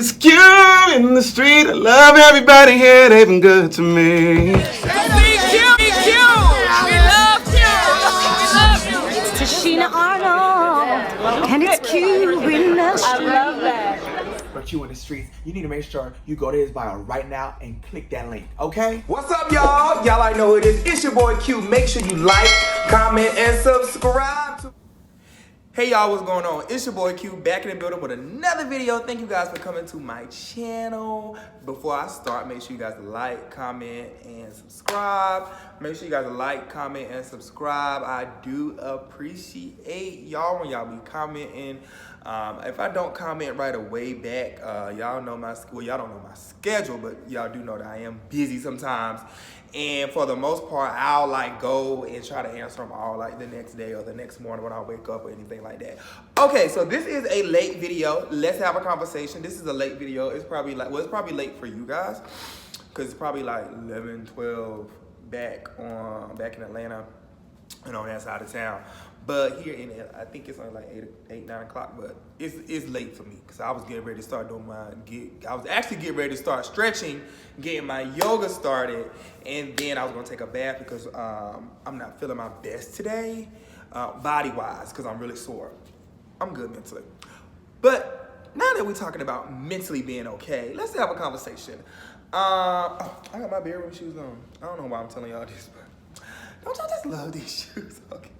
It's Q in the street. I love everybody here. They've been good to me. It's Tashina Arnold, and it's Q in the street. I love that. For Q in the streets, you need to make sure you go to his bio right now and click that link, okay? What's up, y'all? Y'all already know who it is. It's your boy Q. Make sure you like, comment, and subscribe to... Hey y'all, what's going on? It's your boy Q back in the building with another video. Thank you guys for coming to my channel. Before I start, make sure you guys like, comment, and subscribe. Make sure you guys like, comment, and subscribe. I do appreciate y'all when y'all be commenting. If I don't comment right away back, y'all know y'all don't know my schedule, but y'all do know that I am busy sometimes. And for the most part, I'll go and try to answer them all the next day or the next morning when I wake up or anything like that. Okay, so this is a late video. Let's have a conversation. This is a late video. It's probably it's probably late for you guys because it's probably 11, 12 back in Atlanta and on that side of town. But here in I think it's only 8, 9 o'clock, but it's late for me because I was getting ready to start doing I was actually getting ready to start stretching, getting my yoga started, and then I was gonna take a bath because I'm not feeling my best today, body-wise, because I'm really sore. I'm good mentally. But now that we're talking about mentally being okay, let's have a conversation. I got my bedroom shoes on. I don't know why I'm telling y'all this, but don't y'all just love these shoes? Okay.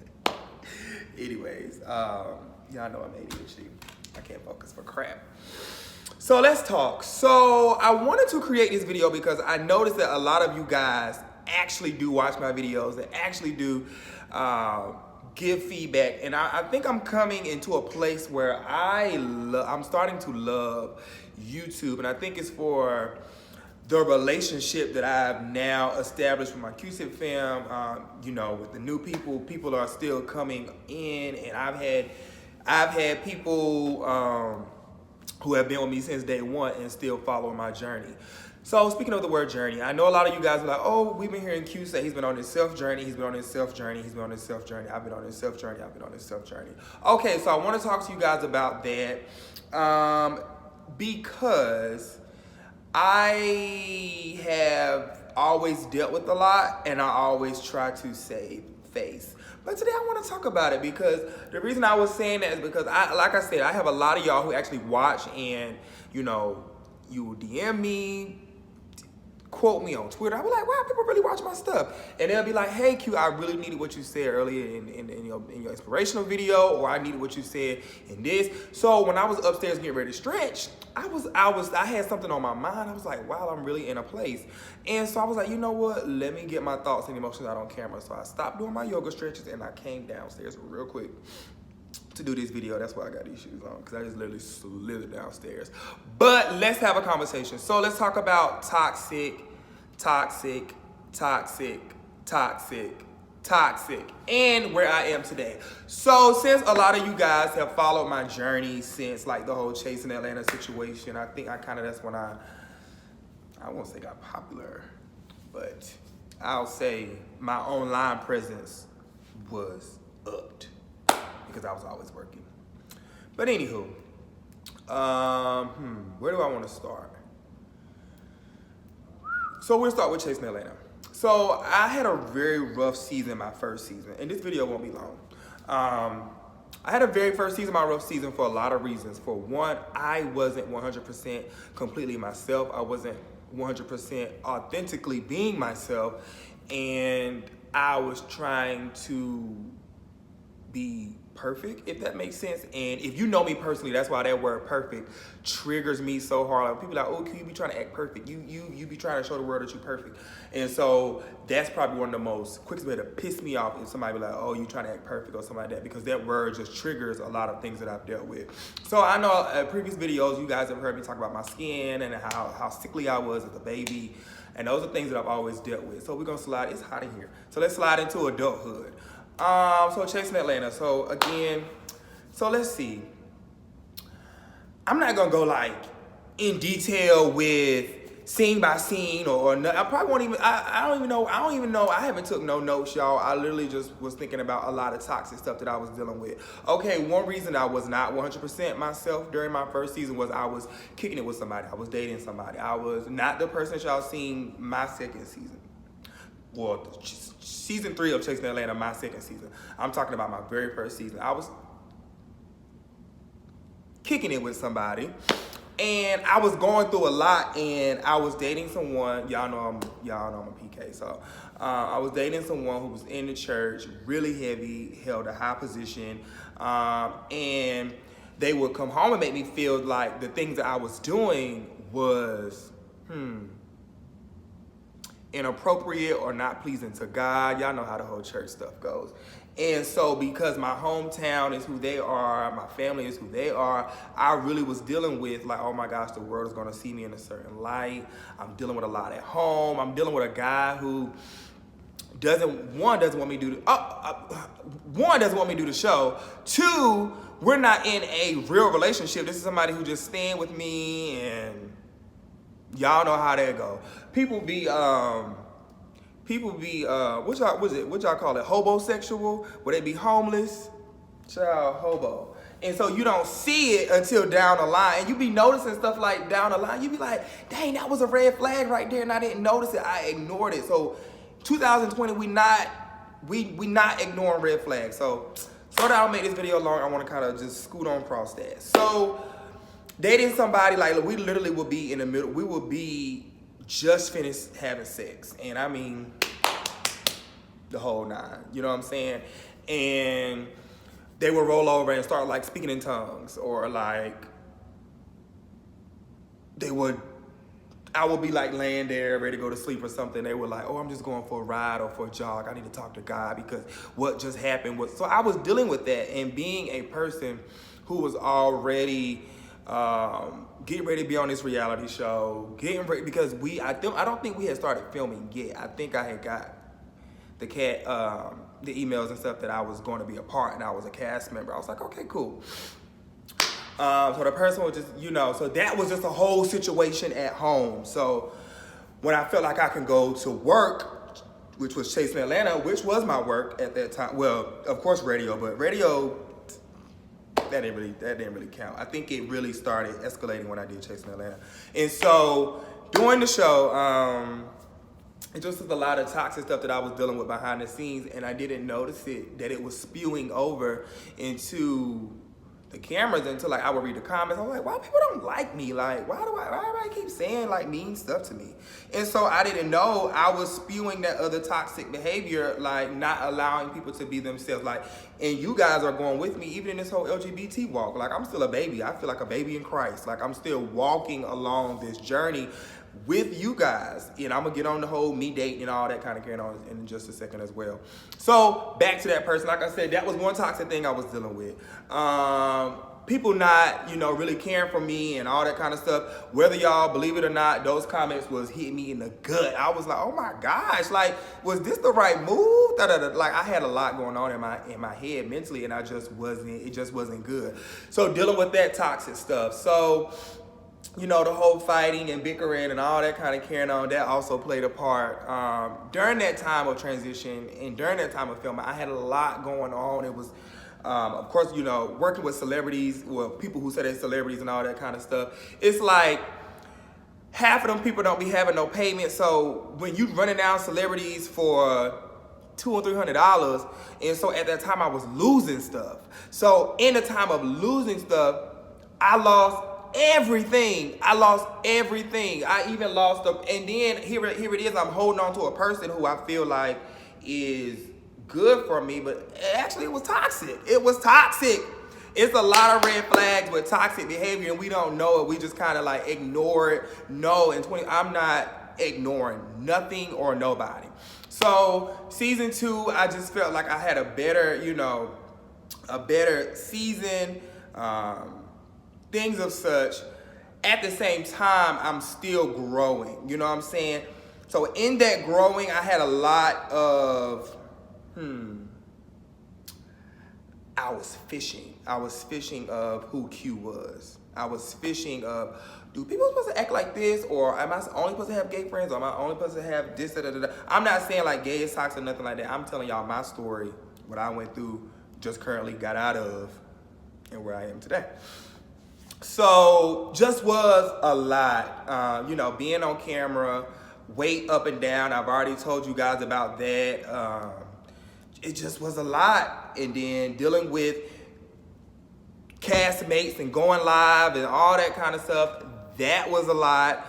Anyways, y'all know I'm ADHD. I can't focus for crap. So let's talk. So I wanted to create this video because I noticed that a lot of you guys actually do watch my videos and actually do give feedback. And I think I'm coming into a place where I'm starting to love YouTube. And I think it's for the relationship that I've now established with my QSIP fam, with the new people are still coming in, and I've had people who have been with me since day one and still following my journey. So speaking of the word journey, I know a lot of you guys are like, oh, we've been hearing Q say he's been on his self journey, he's been on his self journey, he's been on his self journey, I've been on his self journey, I've been on his self journey. Okay, so I want to talk to you guys about that because I have always dealt with a lot and I always try to save face. But today I want to talk about it because the reason I was saying that is because like I said, I have a lot of y'all who actually watch and, you will DM me, quote me on Twitter. I'll be like, wow, people really watch my stuff. And they'll be like, hey Q, I really needed what you said earlier in your inspirational video, or I needed what you said in this. So when I was upstairs getting ready to stretch, I had something on my mind. I was like, wow, I'm really in a place. And so I was like, you know what? Let me get my thoughts and emotions out on camera. So I stopped doing my yoga stretches and I came downstairs real quick to do this video. That's why I got these shoes on, because I just literally slithered downstairs. But let's have a conversation. So let's talk about toxic, and where I am today. So since a lot of you guys have followed my journey since the whole Chasing Atlanta situation, I think that's when I won't say got popular, but I'll say my online presence was upped because I was always working. But anywho, where do I want to start? So we'll start with Chasing Atlanta. So I had a very rough season, my first season, and this video won't be long. I had a very first season, my rough season, for a lot of reasons. For one, I wasn't 100% completely myself. I wasn't 100% authentically being myself, and I was trying to be perfect, if that makes sense. And if you know me personally, that's why that word perfect triggers me so hard. People are like, oh, can you be trying to act perfect? You be trying to show the world that you're perfect. And so that's probably one of the most quickest way to piss me off if somebody be like, oh, you trying to act perfect or something like that, because that word just triggers a lot of things that I've dealt with. So I know previous videos, you guys have heard me talk about my skin and how sickly I was as a baby. And those are things that I've always dealt with. So we're gonna slide, it's hot in here. So let's slide into adulthood. So Chasing Atlanta. So again, so let's see. I'm not gonna go in detail with scene by scene or no, I probably won't even, I don't even know, I haven't took no notes, y'all. I literally just was thinking about a lot of toxic stuff that I was dealing with. Okay, one reason I was not 100% myself during my first season was I was kicking it with somebody. I was dating somebody. I was not the person that y'all seen my second season. Well, season 3 of Chasing Atlanta, my second season. I'm talking about my very first season. I was kicking it with somebody. And I was going through a lot, and I was dating someone. Y'all know I'm a PK. So I was dating someone who was in the church, really heavy, held a high position, and they would come home and make me feel like the things that I was doing was inappropriate or not pleasing to God. Y'all know how the whole church stuff goes. And so because my hometown is who they are, my family is who they are, I really was dealing with like, oh my gosh, the world is gonna see me in a certain light. I'm dealing with a lot at home. I'm dealing with a guy who doesn't want me to do the show. 2, we're not in a real relationship. This is somebody who just staying with me, and y'all know how that go. People be what y'all call it, hobosexual, where they be homeless, child, hobo. And so you don't see it until down the line, and you be noticing stuff like down the line. You be like, dang, that was a red flag right there, and I didn't notice it. I ignored it. So 2020, we not ignoring red flags. So that I'll make this video long, I want to kind of just scoot on across that. So dating somebody, like we literally would be in the middle. We would be just finished having sex, and I mean the whole 9, you know what I'm saying? And they would roll over and start like speaking in tongues, or like I would be like laying there ready to go to sleep or something. They were like, oh, I'm just going for a ride or for a jog. I need to talk to God because what just happened was, so I was dealing with that, and being a person who was already getting ready to be on this reality show, getting ready, because I don't think we had started filming yet. I think I had got the emails and stuff that I was going to be a part, and I was a cast member. I was like, okay, cool. So the person was just, so that was just a whole situation at home. So when I felt like I can go to work, which was Chasing Atlanta, which was my work at that time. Well, of course radio, but radio, that didn't really count. I think it really started escalating when I did Chasing Atlanta. And so during the show, it just was a lot of toxic stuff that I was dealing with behind the scenes, and I didn't notice that it was spewing over into the cameras until like I would read the comments. I'm like, why people don't like me? Like, why everybody keep saying like mean stuff to me? And so I didn't know I was spewing that other toxic behavior, like not allowing people to be themselves. Like, and you guys are going with me even in this whole LGBT walk. Like, I'm still a baby. I feel like a baby in Christ. Like, I'm still walking along this journey with you guys, and I'm gonna get on the whole me dating and all that kind of carrying on in just a second as well. So back to that person, like I said, that was one toxic thing I was dealing with. People not, really caring for me and all that kind of stuff. Whether y'all believe it or not, those comments was hitting me in the gut. I was like, oh my gosh, like, was this the right move? Like, I had a lot going on in my head mentally, and it just wasn't good. So dealing with that toxic stuff. So, the whole fighting and bickering and all that kind of carrying on, that also played a part. During that time of transition and during that time of filming, I had a lot going on. It was, of course, working with celebrities, well, people who say they're celebrities and all that kind of stuff. It's like half of them people don't be having no payment. So when you running down celebrities for $200 or $300, and so at that time I was losing stuff. So in the time of losing stuff, I lost everything. I even lost them. And then here it is, I'm holding on to a person who I feel like is good for me, but actually it was toxic. It's a lot of red flags with toxic behavior, and we don't know it. We just kind of like ignore it. No, I'm not ignoring nothing or nobody. So season 2, I just felt like I had a better season, things of such. At the same time, I'm still growing, you know what I'm saying? So in that growing, I had a lot of, I was fishing. I was fishing of who Q was. I was fishing of, do people supposed to act like this? Or am I only supposed to have gay friends? Or am I only supposed to have this, da, da, da, da? I'm not saying like gay is toxic or nothing like that. I'm telling y'all my story, what I went through, just currently got out of, and where I am today. So just was a lot, you know, being on camera, weight up and down. I've already told you guys about that. It just was a lot. And then dealing with castmates and going live and all that kind of stuff, that was a lot.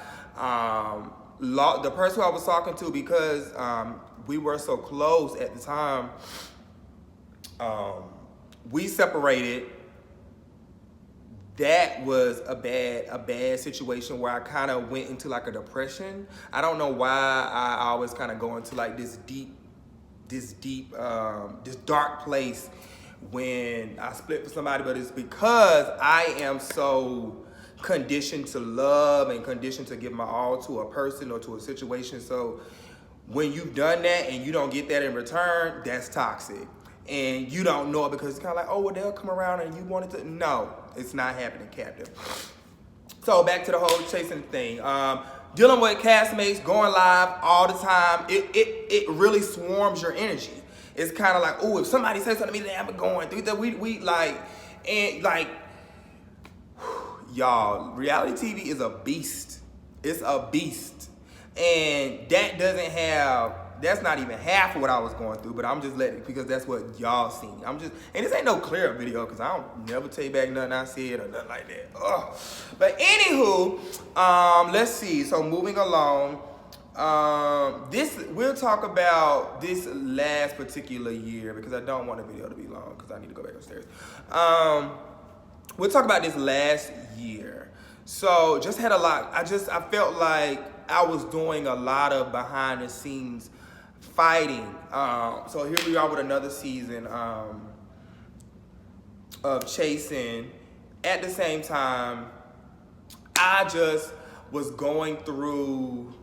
The person who I was talking to, because we were so close at the time, we separated. That was a bad situation where I kind of went into like a depression. I don't know why I always kind of go into like this dark place when I split with somebody, but it's because I am so conditioned to love and conditioned to give my all to a person or to a situation. So when you've done that and you don't get that in return, that's toxic. And you don't know it because it's kind of like, oh, well, they'll come around and you wanted to. No, it's not happening, Captain. So back to the whole chasing thing. Dealing with castmates, going live all the time, it really swarms your energy. It's kind of like, oh, if somebody says something to me, I'm going through that. We like, and like, y'all, reality TV is a beast. It's a beast. And that doesn't have, that's not even half of what I was going through, but I'm just letting, because that's what y'all seen. And this ain't no clear video, because I don't never take back nothing I said or nothing like that. Ugh. But anywho, let's see. So moving along, we'll talk about this last particular year, because I don't want the video to be long, because I need to go back upstairs. We'll talk about this last year. So just had a lot. I felt like I was doing a lot of behind the scenes fighting. So here we are with another season of chasing. At the same time, I just was going through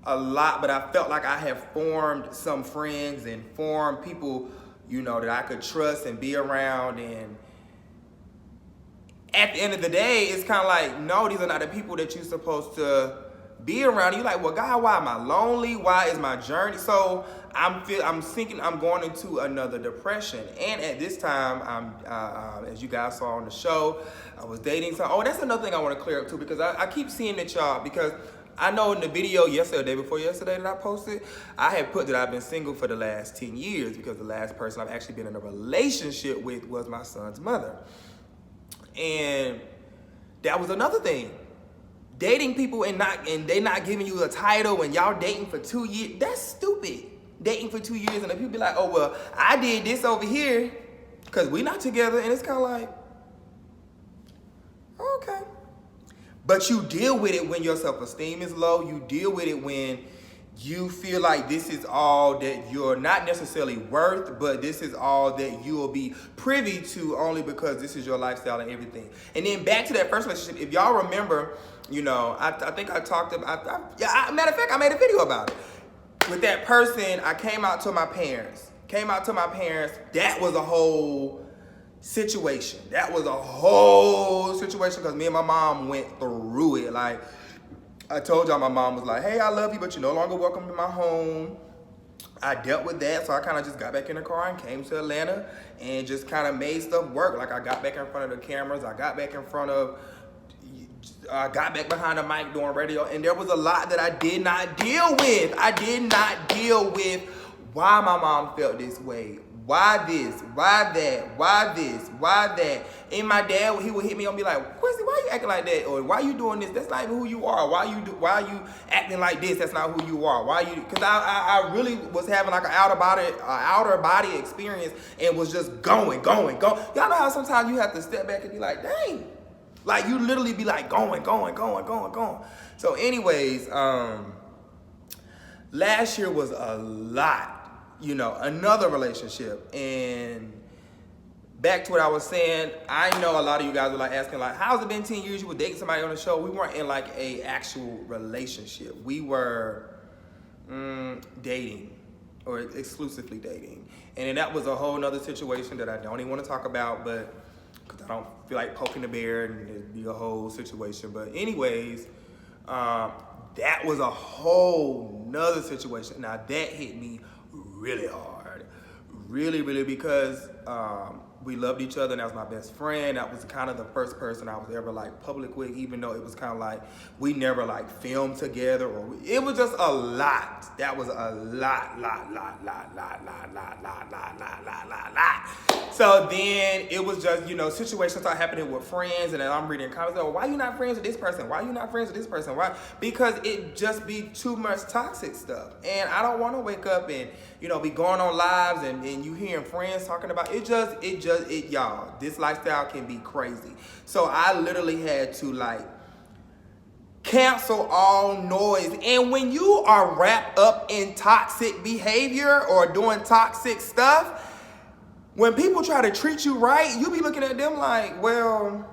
a lot, but I felt like I had formed some friends and formed people, you know, that I could trust and be around. And at the end of the day, it's kind of like, no, these are not the people that you're supposed to be around. You're like, well, God, why am I lonely? Why is my journey? So I'm thinking I'm going into another depression. And at this time, as you guys saw on the show, I was dating. So, oh, that's another thing I want to clear up too, because I keep seeing that y'all, because I know in the video yesterday, day before yesterday that I posted, I had put that I've been single for the last 10 years, because the last person I've actually been in a relationship with was my son's mother. And that was another thing. Dating people and they not giving you a title, and y'all dating for 2 years, that's stupid. Dating for 2 years and the people be like, oh, well, I did this over here because we not together. And it's kind of like, okay. But you deal with it when your self-esteem is low. You deal with it when you feel like this is all that you're not necessarily worth, but this is all that you will be privy to only because this is your lifestyle and everything. And then back to that first relationship, if y'all remember, you know, I think I talked about, matter of fact, I made a video about it. With that person, I came out to my parents. That was a whole situation. Because me and my mom went through it. Like, I told y'all, my mom was like, hey, I love you, but you're no longer welcome in my home. I dealt with that, so I kind of just got back in the car and came to Atlanta and just kind of made stuff work. Like, I got back in front of the cameras. I got back behind the mic doing radio, and there was a lot that I did not deal with. I did not deal with why my mom felt this way. Why this? Why that? Why this? Why that? And my dad, he would hit me and be like, Quincy, why you acting like that? Or why you doing this? That's not even who you are. Why you acting like this? That's not who you are. Because I really was having like an outer body experience and was just going. Y'all know how sometimes you have to step back and be like, dang. Like, you literally be like going. So anyways, last year was a lot. You know, another relationship. And back to what I was saying, I know a lot of you guys were like asking, like, how's it been 10 years you were dating somebody on the show? We weren't in like a actual relationship. We were dating. or exclusively dating. And then that was a whole nother situation that I don't even want to talk about, but because I don't feel like poking the bear and it'd be a whole situation. But anyways, that was a whole nother situation. Now that hit me really hard, really, because we loved each other and that was my best friend. That was kind of the first person I was ever like public with, even though it was kind of like we never like filmed together, or it was just a lot. That was a lot. So then it was just, you know, situations start happening with friends, and then I'm reading comments, oh, why you not friends with this person? Why you not friends with this person? Why? Because it just be too much toxic stuff. And I don't want to wake up and, you know, be going on lives and you hearing friends talking about it. Y'all, this lifestyle can be crazy. So I literally had to like cancel all noise. And when you are wrapped up in toxic behavior or doing toxic stuff, when people try to treat you right, you be looking at them like, well,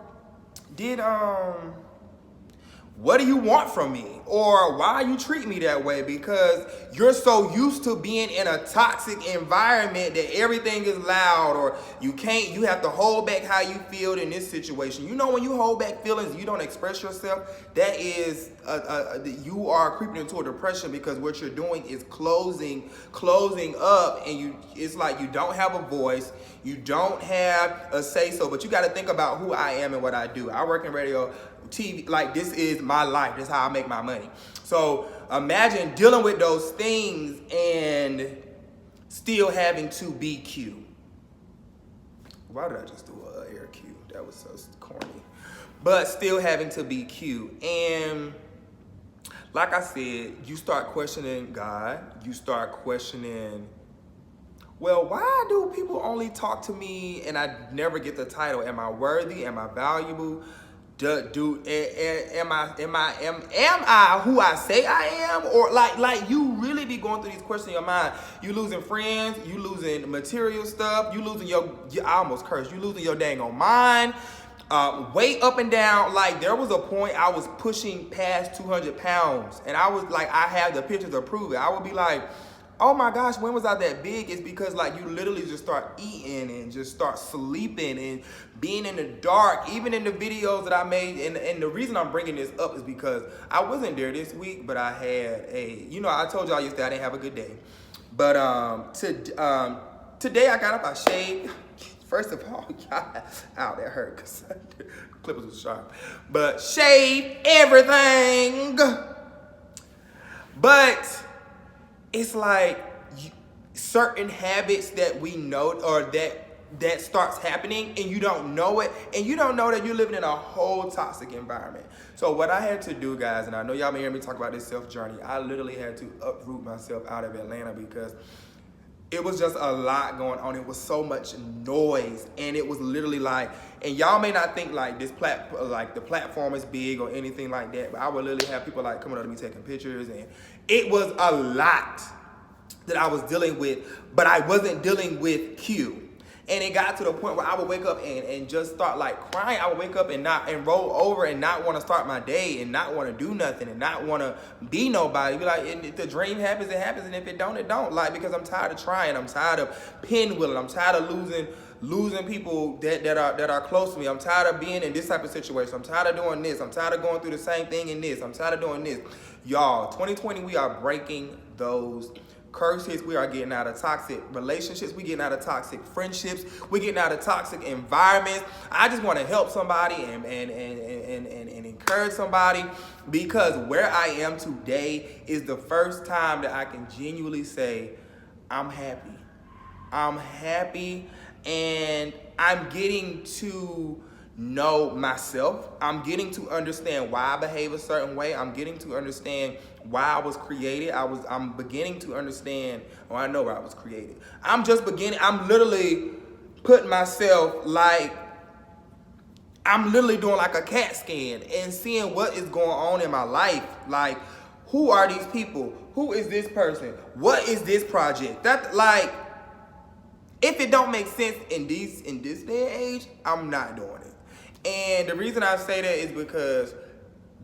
what do you want from me? Or why you treat me that way? Because you're so used to being in a toxic environment that everything is loud, or you have to hold back how you feel in this situation. You know, when you hold back feelings, you don't express yourself, that is, you are creeping into a depression, because what you're doing is closing up, and it's like you don't have a voice, you don't have a say-so, but you got to think about who I am and what I do. I work in radio, TV, like this is my life. This is how I make my money. So imagine dealing with those things and still having to be cute. Why did I just do an air cue? That was so corny. But still having to be cute. And like I said, you start questioning God. You start questioning, well, why do people only talk to me and I never get the title? Am I worthy? Am I valuable? Am I who I say I am? Or like you really be going through these questions in your mind. You losing friends, you losing material stuff, you losing I almost cursed, you losing your dang on mind. Weight up and down. Like there was a point I was pushing past 200 pounds, and I was like, I have the pictures to prove it. I would be like, oh my gosh, when was I that big? It's because like you literally just start eating and just start sleeping and being in the dark. Even in the videos that I made, and the reason I'm bringing this up is because I wasn't there this week, but I had I told y'all yesterday I didn't have a good day. But today I got up, I shaved. First of all, God, ow, that hurt because the clippers was sharp. But shaved everything. But it's like certain habits that we know, or that starts happening and you don't know it, and you don't know that you're living in a whole toxic environment. So what I had to do, guys, and I know y'all been hearing me talk about this self journey, I literally had to uproot myself out of Atlanta because it was just a lot going on. It was so much noise, and it was literally like, and y'all may not think like the platform is big or anything like that, but I would literally have people like coming up to me taking pictures, and it was a lot that I was dealing with, but I wasn't dealing with Q. And it got to the point where I would wake up and just start like crying. I would wake up and roll over and not want to start my day and not want to do nothing and not want to be nobody. Be like, if the dream happens, it happens, and if it don't, it don't. Like, because I'm tired of trying. I'm tired of pinwheeling. I'm tired of losing people that are close to me. I'm tired of being in this type of situation. I'm tired of doing this. I'm tired of going through the same thing in this. I'm tired of doing this. Y'all, 2020, we are breaking those curses. We are getting out of toxic relationships. We getting out of toxic friendships. We getting out of toxic environments. I just want to help somebody and encourage somebody, because where I am today is the first time that I can genuinely say I'm happy. I'm happy, and I'm getting to know myself. I'm getting to understand why I behave a certain way. I'm getting to understand why I was created. I'm beginning to understand, I know why I was created. I'm literally putting myself like, I'm literally doing like a CAT scan and seeing what is going on in my life. Like, who are these people? Who is this person? What is this project? That, like, if it don't make sense in this day and age, I'm not doing it. And the reason I say that is because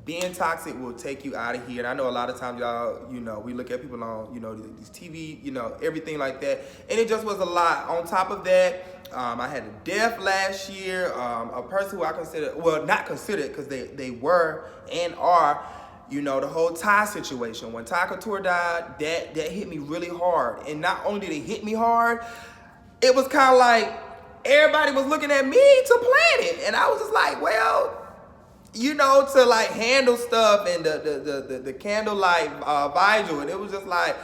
being toxic will take you out of here. And I know a lot of times y'all, you know, we look at people on, you know, these TV, you know, everything like that. And it just was a lot. On top of that, I had a death last year. A person who I consider, well, not considered because they were and are, you know, the whole Ty situation. When Ty Couture died, that hit me really hard. And not only did it hit me hard, it was kind of like everybody was looking at me to plan it. And I was just like, well, you know, to like handle stuff and the candlelight vigil. And it was just like,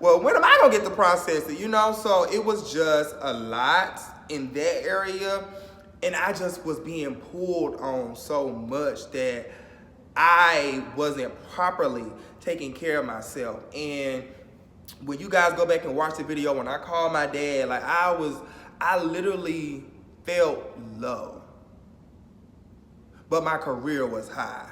well, when am I gonna get to process it, you know? So it was just a lot in that area. And I just was being pulled on so much that I wasn't properly taking care of myself. And when you guys go back and watch the video, when I called my dad, like I literally felt low. But my career was high.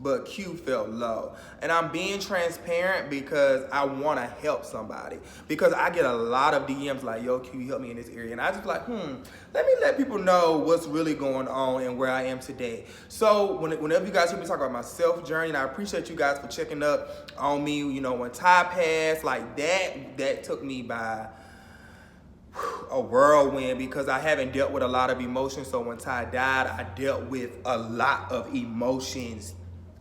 But Q felt low. And I'm being transparent because I want to help somebody. Because I get a lot of DMs like, yo, Q, help me in this area. And I just like, let me let people know what's really going on and where I am today. So whenever you guys hear me talk about my self-journey, and I appreciate you guys for checking up on me, you know, when Ty passed, like that took me by a whirlwind because I haven't dealt with a lot of emotions. So when Ty died, I dealt with a lot of emotions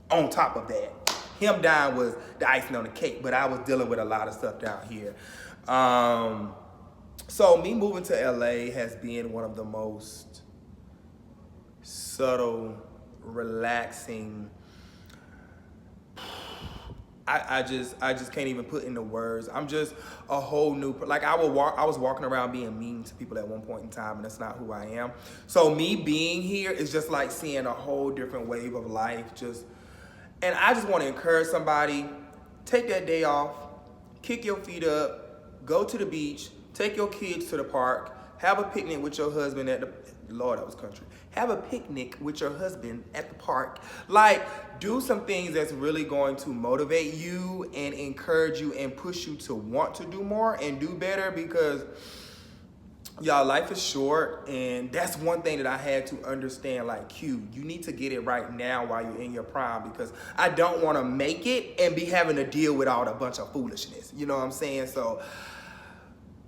on top of that. Him dying was the icing on the cake, but I was dealing with a lot of stuff down here. So me moving to LA has been one of the most subtle, relaxing, I just can't even put into words. I'm just a whole new, like I was walking around being mean to people at one point in time, and that's not who I am. So me being here is just like seeing a whole different wave of life. And I just want to encourage somebody, take that day off, kick your feet up, go to the beach, take your kids to the park, have a picnic with your husband at the, Lord, that was country. Have a picnic with your husband at the park. Like, do some things that's really going to motivate you and encourage you and push you to want to do more and do better, because y'all, life is short. And that's one thing that I had to understand, like, Q, you need to get it right now while you're in your prime, because I don't want to make it and be having to deal with all the bunch of foolishness. You know what I'm saying? So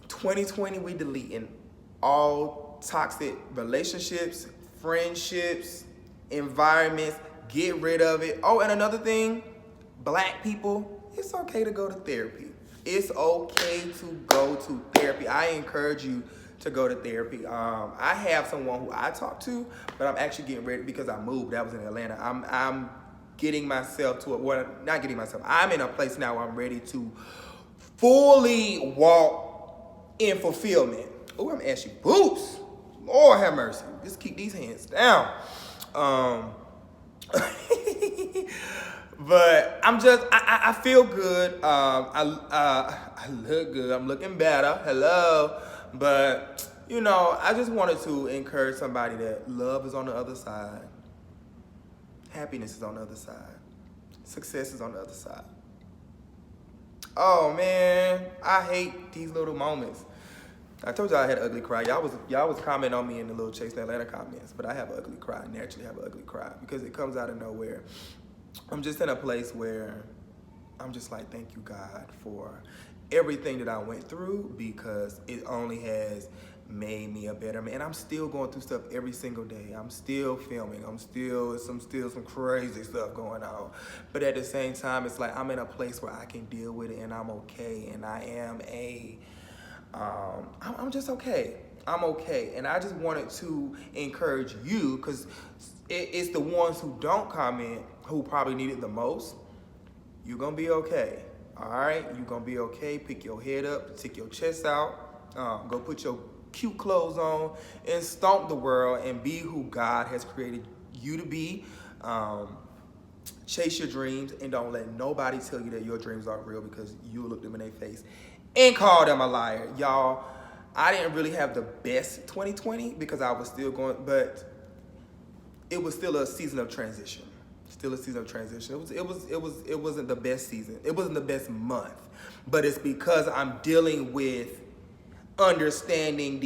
2020, we deleting all toxic relationships, friendships, environments. Get rid of it. Oh, and another thing, Black people, it's okay to go to therapy. It's okay to go to therapy. I encourage you to go to therapy. I have someone who I talk to, but I'm actually getting ready because I moved. That was in Atlanta. I'm getting myself to not getting myself. I'm in a place now where I'm ready to fully walk in fulfillment. Oh, I'm ashy boots. Lord have mercy. Just keep these hands down. But I'm just, I feel good. I look good. I'm looking better. Hello. But, you know, I just wanted to encourage somebody that love is on the other side. Happiness is on the other side. Success is on the other side. Oh, man. I hate these little moments. I told y'all I had an ugly cry. Y'all was commenting on me in the little Chase in Atlanta comments, but I have an ugly cry. I naturally have an ugly cry because it comes out of nowhere. I'm just in a place where I'm just like, thank you, God, for everything that I went through, because it only has made me a better man. I'm still going through stuff every single day. I'm still filming. I'm still some crazy stuff going on. But at the same time, it's like I'm in a place where I can deal with it and I'm okay. And I am I'm just okay. I'm okay. And I just wanted to encourage you, because it's the ones who don't comment who probably need it the most. You're going to be okay. All right? You're going to be okay. Pick your head up. Stick your chest out. Go put your cute clothes on and stomp the world and be who God has created you to be. Chase your dreams and don't let nobody tell you that your dreams aren't real, because you look them in their face and call them a liar. Y'all, I didn't really have the best 2020 because I was still going, but it was still a season of transition. Still a season of transition. It wasn't the best season. It wasn't the best month, but it's because I'm dealing with understanding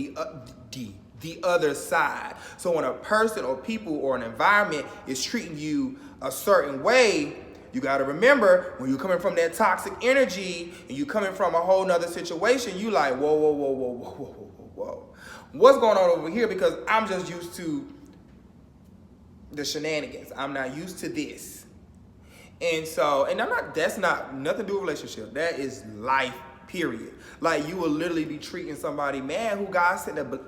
the other side. So when a person or people or an environment is treating you a certain way, you got to remember, when you're coming from that toxic energy and you coming from a whole nother situation, you like, whoa, whoa, whoa, whoa, whoa, whoa, whoa, whoa. What's going on over here? Because I'm just used to the shenanigans. I'm not used to this. And so, and that's not nothing to do with relationship. That is life, period. Like, you will literally be treating somebody, man, who God said that,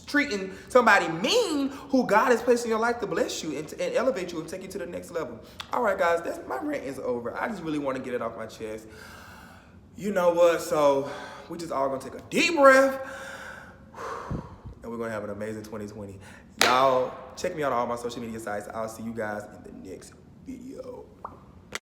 treating somebody mean who God has placed in your life to bless you and elevate you and take you to the next level. All right, guys, that's my rant is over. I just really want to get it off my chest. You know what? So we just all gonna take a deep breath, and we're gonna have an amazing 2020. Y'all check me out on all my social media sites. I'll see you guys in the next video.